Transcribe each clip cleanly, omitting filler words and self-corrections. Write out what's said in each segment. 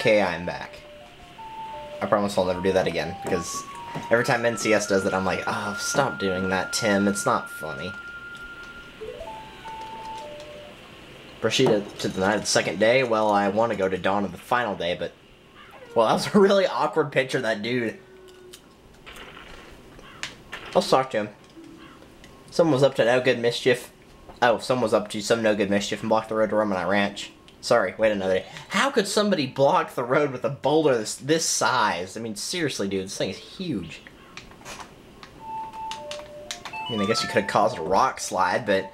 Okay, I'm back. I promise I'll never do that again, because every time NCS does it, I'm like, oh, stop doing that, Tim. It's not funny. Proceed to the night of the second day. Well, I want to go to dawn of the final day, but... Well, that was a really awkward picture of that dude. Let's talk to him. Someone was up to no good mischief. Oh, someone was up to some no good mischief and blocked the road to Romani Ranch. Sorry, wait another day. How could somebody block the road with a boulder this size? I mean, seriously, dude, this thing is huge. I mean, I guess you could have caused a rock slide, but...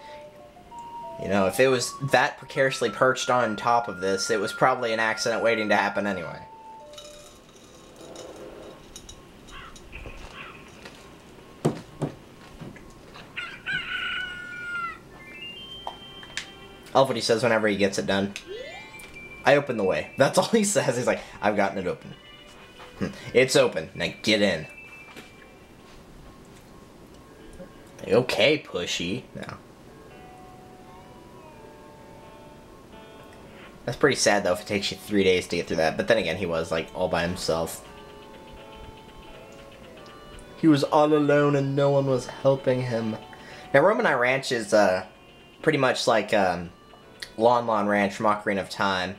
You know, if it was that precariously perched on top of this, it was probably an accident waiting to happen anyway. I love what he says whenever he gets it done. I open the way. That's all he says. He's like, I've gotten it open. It's open. Now get in. Okay, pushy. No. That's pretty sad, though, if it takes you 3 days to get through that. But then again, he was, like, all by himself. He was all alone and no one was helping him. Now, Romani Ranch is, pretty much like, Lon Ranch from Ocarina of Time.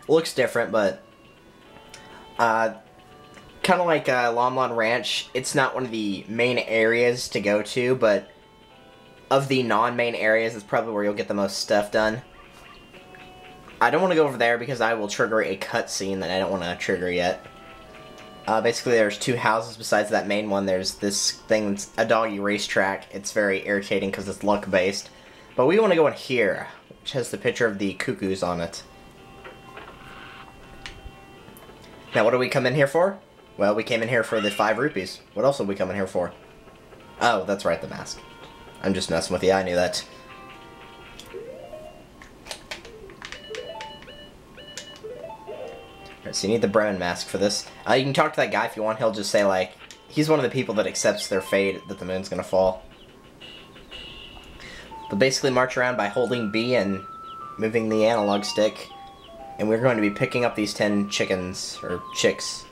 Looks different, but kind of like Lon Ranch, it's not one of the main areas to go to, but of the non-main areas, it's probably where you'll get the most stuff done. I don't want to go over there because I will trigger a cutscene that I don't want to trigger yet. Basically, there's two houses besides that main one. There's this thing that's a doggy racetrack. It's very irritating because it's luck-based. But we want to go in here, which has the picture of the cuckoos on it. Now, what do we come in here for? Well, we came in here for the 5 rupees. What else did we come in here for? Oh, that's right, the mask. I'm just messing with you, I knew that. Alright, so you need the Bremen mask for this. You can talk to that guy if you want. He'll just say, like, he's one of the people that accepts their fate that the moon's gonna fall. But basically march around by holding B and moving the analog stick. And we're going to be picking up these 10 chickens, or chicks.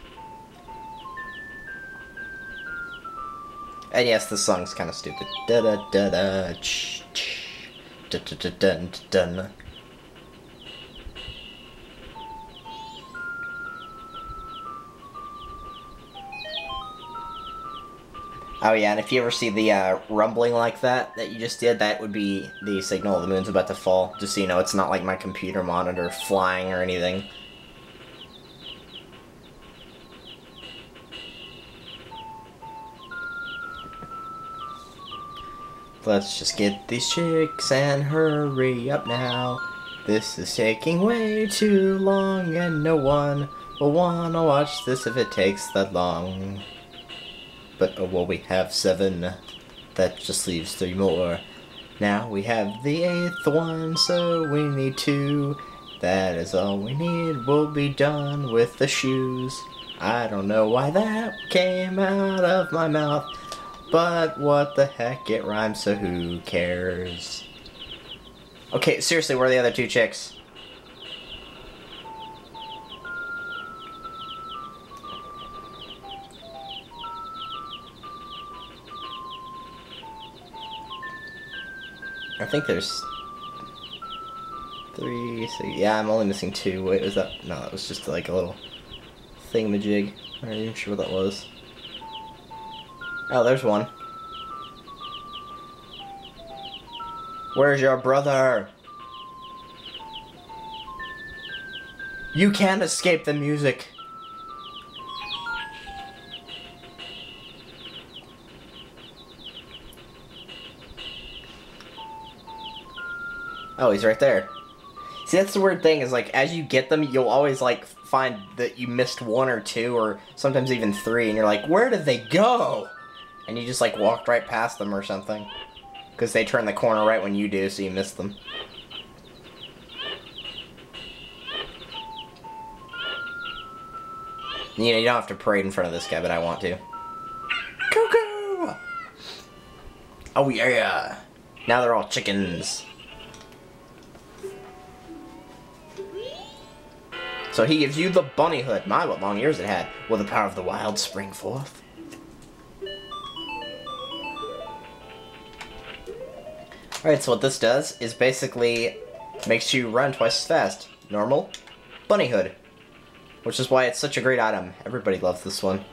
And yes, this song's kind of stupid. Da da da da ch ch da da da dun dun. Oh yeah, and if you ever see the rumbling like that you just did, that would be the signal the moon's about to fall. Just so you know, it's not like my computer monitor flying or anything. Let's just get these chicks and hurry up now. This is taking way too long and no one will wanna watch this if it takes that long. But, oh, well, we have 7. That just leaves 3 more. Now we have the 8th one, so we need 2. That is all we need. We'll be done with the shoes. I don't know why that came out of my mouth. But what the heck, it rhymes, so who cares? Okay, seriously, where are the other 2 chicks? I think there's 3, 6, yeah, I'm only missing 2. Wait, was that? No, that was just like a little thingamajig. I'm not even sure what that was. Oh, there's one. Where's your brother? You can't escape the music. Oh, he's right there. See, that's the weird thing, is like, as you get them, you'll always, like, find that you missed 1 or 2, or sometimes even 3, and you're like, where did they go? And you just, like, walked right past them or something. Because they turn the corner right when you do, so you miss them. You know, you don't have to parade in front of this guy, but I want to. Cuckoo! Oh, yeah. Now they're all chickens. So he gives you the bunny hood. My, what long ears it had. Will the power of the wild spring forth? Alright, so what this does is basically makes you run twice as fast. Normal, bunny hood. Which is why it's such a great item. Everybody loves this one.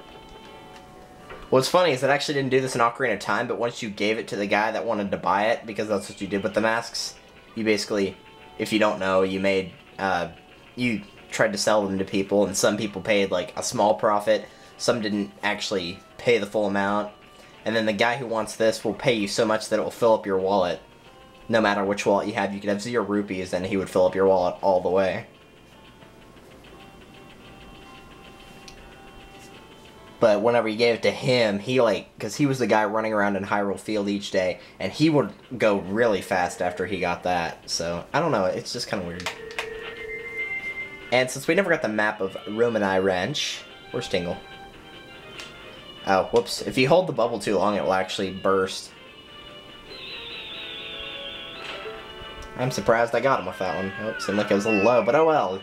What's funny is that I actually didn't do this in Ocarina of Time, but once you gave it to the guy that wanted to buy it, because that's what you did with the masks, you basically, if you don't know, you made, you tried to sell them to people, and some people paid, like, a small profit, some didn't actually pay the full amount, and then the guy who wants this will pay you so much that it will fill up your wallet. No matter which wallet you have, you could have 0 rupees, and he would fill up your wallet all the way. But whenever you gave it to him, he because he was the guy running around in Hyrule Field each day, and he would go really fast after he got that. So, I don't know, it's just kind of weird. And since we never got the map of Romanai Wrench, where's Tingle? Oh, whoops. If you hold the bubble too long, it will actually burst. I'm surprised I got him with that one. Oh, seemed like it was a little low, but oh well.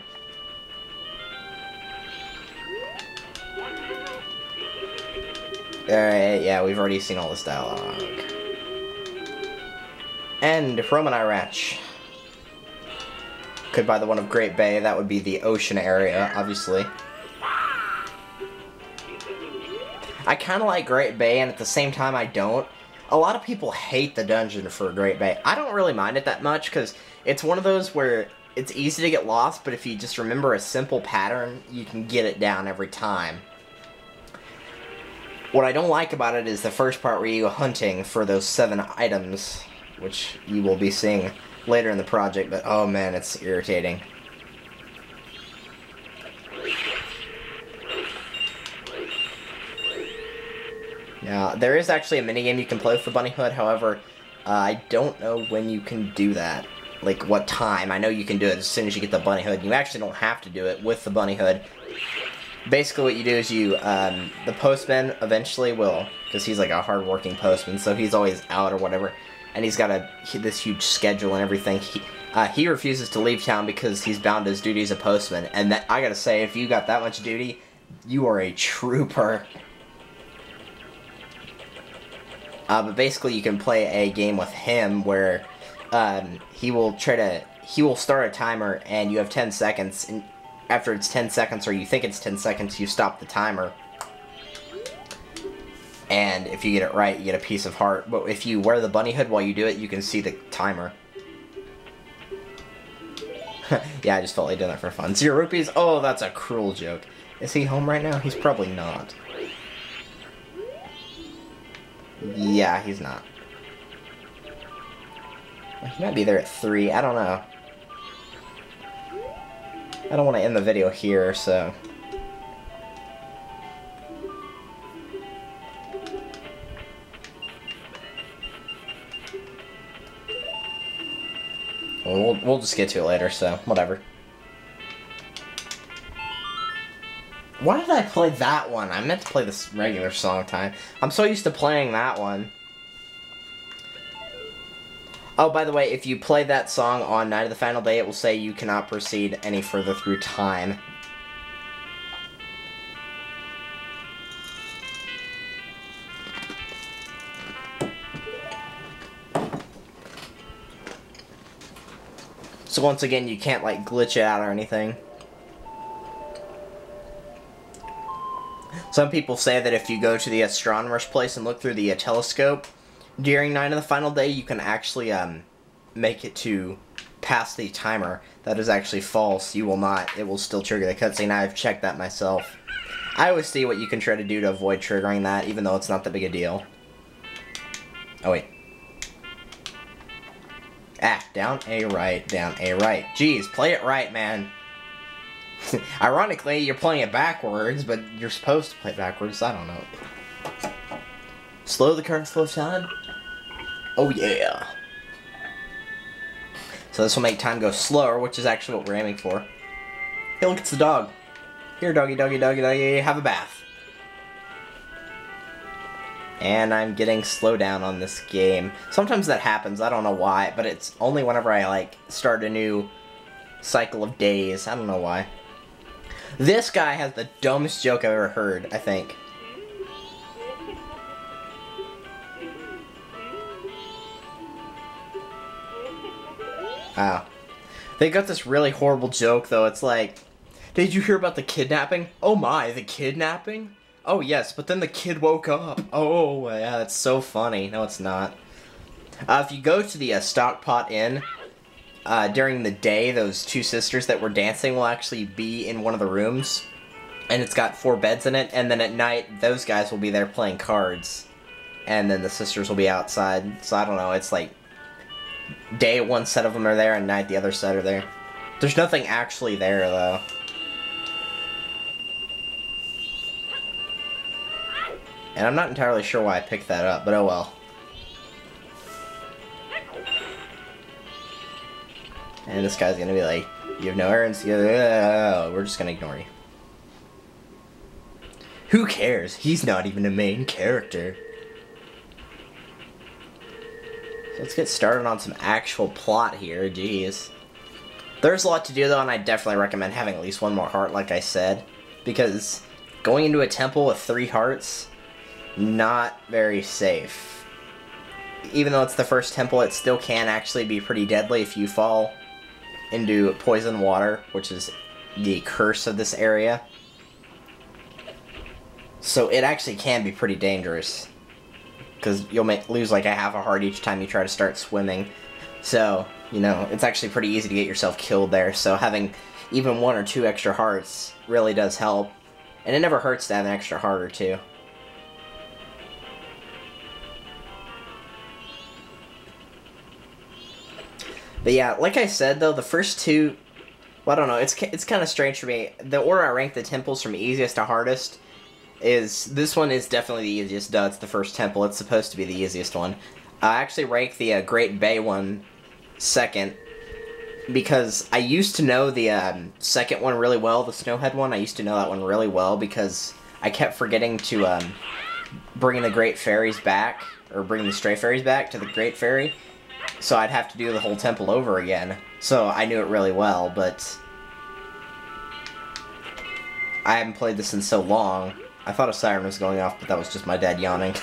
Alright, yeah, we've already seen all this dialogue. And Romanai Ranch. Could buy the one of Great Bay, that would be the ocean area, obviously. I kinda like Great Bay, and at the same time I don't. A lot of people hate the dungeon for Great Bay. I don't really mind it that much, because it's one of those where it's easy to get lost, but if you just remember a simple pattern, you can get it down every time. What I don't like about it is the first part where you go hunting for those 7 items, which you will be seeing later in the project, but oh man, it's irritating. Now, there is actually a minigame you can play with the bunny hood, however, I don't know when you can do that. Like, what time. I know you can do it as soon as you get the bunny hood. You actually don't have to do it with the bunny hood. Basically what you do is you, the postman eventually will, because he's like a hard-working postman, so he's always out or whatever, and he's got this huge schedule and everything. He refuses to leave town because he's bound to his duty as a postman, and that, I gotta say, if you got that much duty, you are a trooper. But basically you can play a game with him where, he will start a timer, and you have 10 seconds, and after it's 10 seconds, or you think it's 10 seconds, you stop the timer. And if you get it right, you get a piece of heart. But if you wear the bunny hood while you do it, you can see the timer. Yeah, I just felt like doing that for fun. 0 rupees? Oh, that's a cruel joke. Is he home right now? He's probably not. Yeah, he's not. He might be there at 3. I don't know. I don't want to end the video here, so... Well, we'll just get to it later, so whatever. Why did I play that one? I meant to play this regular song time. I'm so used to playing that one. Oh, by the way, if you play that song on Night of the Final Day, it will say you cannot proceed any further through time. So once again, you can't, like, glitch it out or anything. Some people say that if you go to the astronomer's place and look through the telescope during Night of the Final Day, you can actually make it to pass the timer. That is actually false. You will not. It will still trigger the cutscene. I've checked that myself. I always see what you can try to do to avoid triggering that, even though it's not that big a deal. Oh, wait. Ah, down a right, down a right. Jeez, play it right, man. Ironically, you're playing it backwards, but you're supposed to play it backwards. I don't know. Slow the current flow of time? Oh, yeah. So this will make time go slower, which is actually what we're aiming for. Hey, look, it's the dog. Here, doggy, doggy, doggy, doggy, have a bath. And I'm getting slowed down on this game. Sometimes that happens, I don't know why, but it's only whenever I, like, start a new cycle of days. I don't know why. This guy has the dumbest joke I've ever heard, I think. Wow. They got this really horrible joke, though. It's like, did you hear about the kidnapping? Oh my, the kidnapping? Oh yes, but then the kid woke up. Oh, yeah, that's so funny. No, it's not. If you go to the Stockpot Inn, during the day, those two sisters that were dancing will actually be in one of the rooms. And it's got 4 beds in it, and then at night, those guys will be there playing cards. And then the sisters will be outside. So I don't know, it's like, day one set of them are there, and night the other set are there. There's nothing actually there, though. And I'm not entirely sure why I picked that up, but oh well. And this guy's gonna be like, you have no errands, we're just gonna ignore you. Who cares? He's not even a main character. So let's get started on some actual plot here, jeez. There's a lot to do though, and I definitely recommend having at least 1 more heart, like I said. Because going into a temple with 3 hearts, not very safe. Even though it's the first temple, it still can actually be pretty deadly if you fall into poison water, which is the curse of this area. So it actually can be pretty dangerous, because you'll lose like a half a heart each time you try to start swimming. So, you know, it's actually pretty easy to get yourself killed there. So having even 1 or 2 extra hearts really does help. And it never hurts to have an extra heart or 2. But yeah, like I said though, the first 2, well, I don't know, it's kind of strange for me. The order I rank the temples from easiest to hardest is, this one is definitely the easiest, duh, it's the first temple, it's supposed to be the easiest one. I actually rank the Great Bay one second, because I used to know the second one really well, the Snowhead one. I used to know that one really well because I kept forgetting to bring the Great Fairies back, or bring the Stray Fairies back to the Great Fairy. So I'd have to do the whole temple over again. So I knew it really well, but I haven't played this in so long. I thought a siren was going off, but that was just my dad yawning.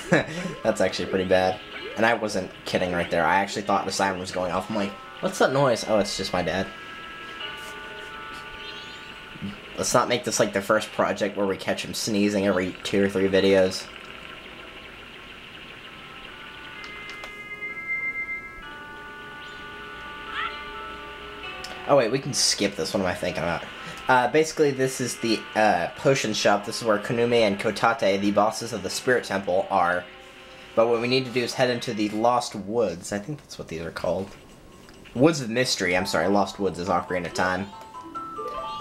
That's actually pretty bad. And I wasn't kidding right there. I actually thought the siren was going off. I'm like, what's that noise? Oh, it's just my dad. Let's not make this like the first project where we catch him sneezing every 2 or 3 videos. Oh wait, we can skip this. What am I thinking about? Basically, this is the potion shop. This is where Konume and Kotate, the bosses of the Spirit Temple, are. But what we need to do is head into the Lost Woods. I think that's what these are called. Woods of Mystery. I'm sorry, Lost Woods is Ocarina of Time.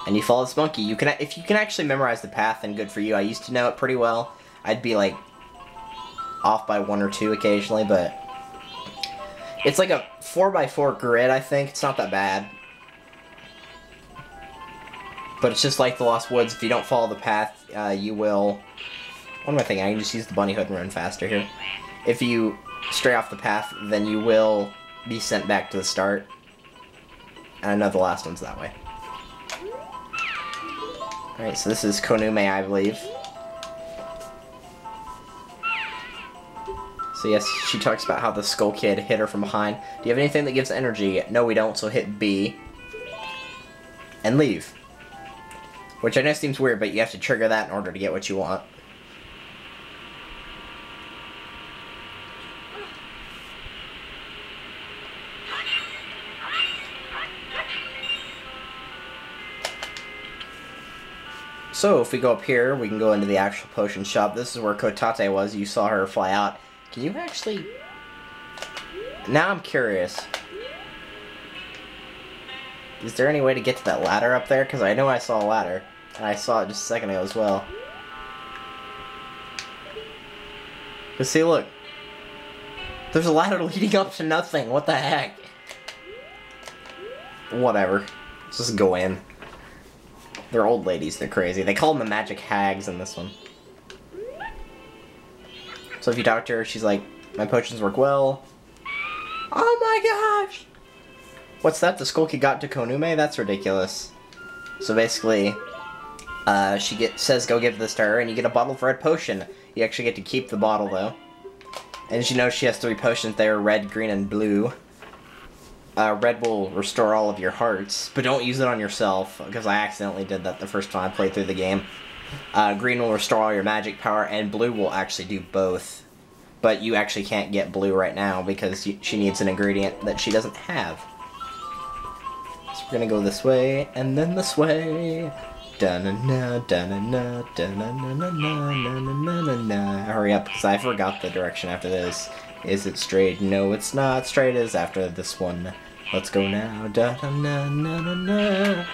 And you follow this monkey. If you can actually memorize the path, then good for you. I used to know it pretty well. I'd be like off by 1 or 2 occasionally, but it's like a 4x4 grid. I think it's not that bad. But it's just like the Lost Woods. If you don't follow the path, you will... What am I thinking? I can just use the bunny hood and run faster here. If you stray off the path, then you will be sent back to the start. And I know the last one's that way. Alright, so this is Konume, I believe. So yes, she talks about how the Skull Kid hit her from behind. Do you have anything that gives energy? No, we don't, so hit B. And leave. Which I know seems weird, but you have to trigger that in order to get what you want. So, if we go up here, we can go into the actual potion shop. This is where Kotate was. You saw her fly out. Can you actually... Now I'm curious. Is there any way to get to that ladder up there? Because I know I saw a ladder. And I saw it just a second ago as well. But see, look. There's a ladder leading up to nothing. What the heck? Whatever. Let's just go in. They're old ladies. They're crazy. They call them the magic hags in this one. So if you talk to her, she's like, my potions work well. Oh my gosh! What's that? The Skull Kid got to Konume? That's ridiculous. So basically, says go give this to her, and you get a bottle of red potion. You actually get to keep the bottle, though. And as you know, she has 3 potions there, red, green, and blue. Red will restore all of your hearts, but don't use it on yourself, because I accidentally did that the first time I played through the game. Green will restore all your magic power, and blue will actually do both. But you actually can't get blue right now, because she needs an ingredient that she doesn't have. So we're gonna go this way, and then this way. Da-na-na, da-na-na, da-na-na-na-na-na-na-na-na. Hurry up, because I forgot the direction after this. Is it straight? No, it's not. Straight is after this one. Let's go now. Da-na-na-na-na-na.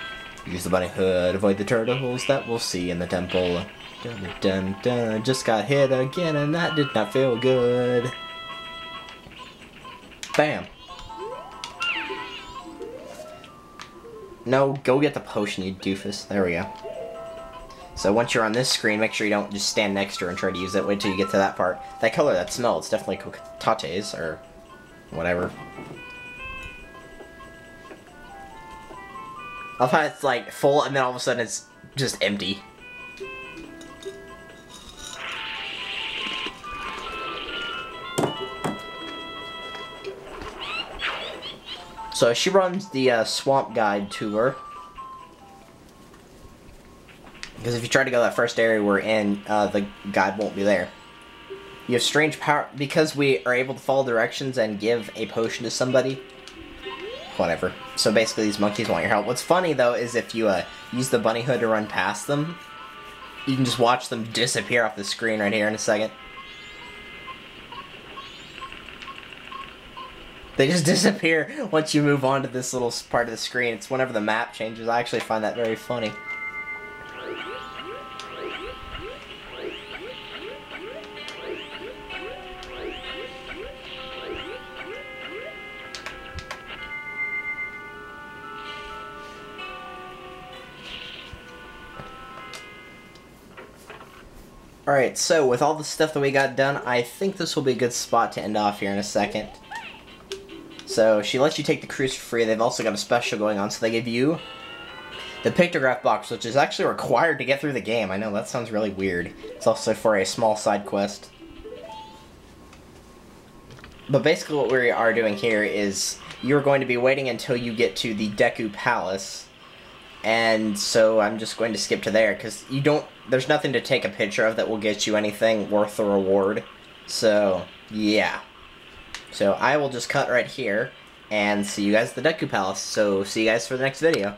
Use the bunny hood. Avoid the turtles that we'll see in the temple. Dun-dun-dun. Just got hit again, and that did not feel good. Bam. No, go get the potion, you doofus. There we go. So once you're on this screen, make sure you don't just stand next to her and try to use it. Wait till you get to that part. That color, that smell, it's definitely cocotates, or whatever. I love how it's like full, and then all of a sudden it's just empty. So she runs the swamp guide tour. Because if you try to go that first area we're in, the guide won't be there. You have strange power, because we are able to follow directions and give a potion to somebody. Whatever. So basically these monkeys want your help. What's funny though is if you use the bunny hood to run past them, you can just watch them disappear off the screen right here in a second. They just disappear once you move on to this little part of the screen. It's whenever the map changes. I actually find that very funny. Alright, so with all the stuff that we got done, I think this will be a good spot to end off here in a second. So, she lets you take the cruise for free. They've also got a special going on, so they give you the pictograph box, which is actually required to get through the game. I know, that sounds really weird. It's also for a small side quest. But basically what we are doing here is you're going to be waiting until you get to the Deku Palace. And so I'm just going to skip to there, because there's nothing to take a picture of that will get you anything worth the reward. So, yeah. So I will just cut right here, and see you guys at the Deku Palace. So, see you guys for the next video.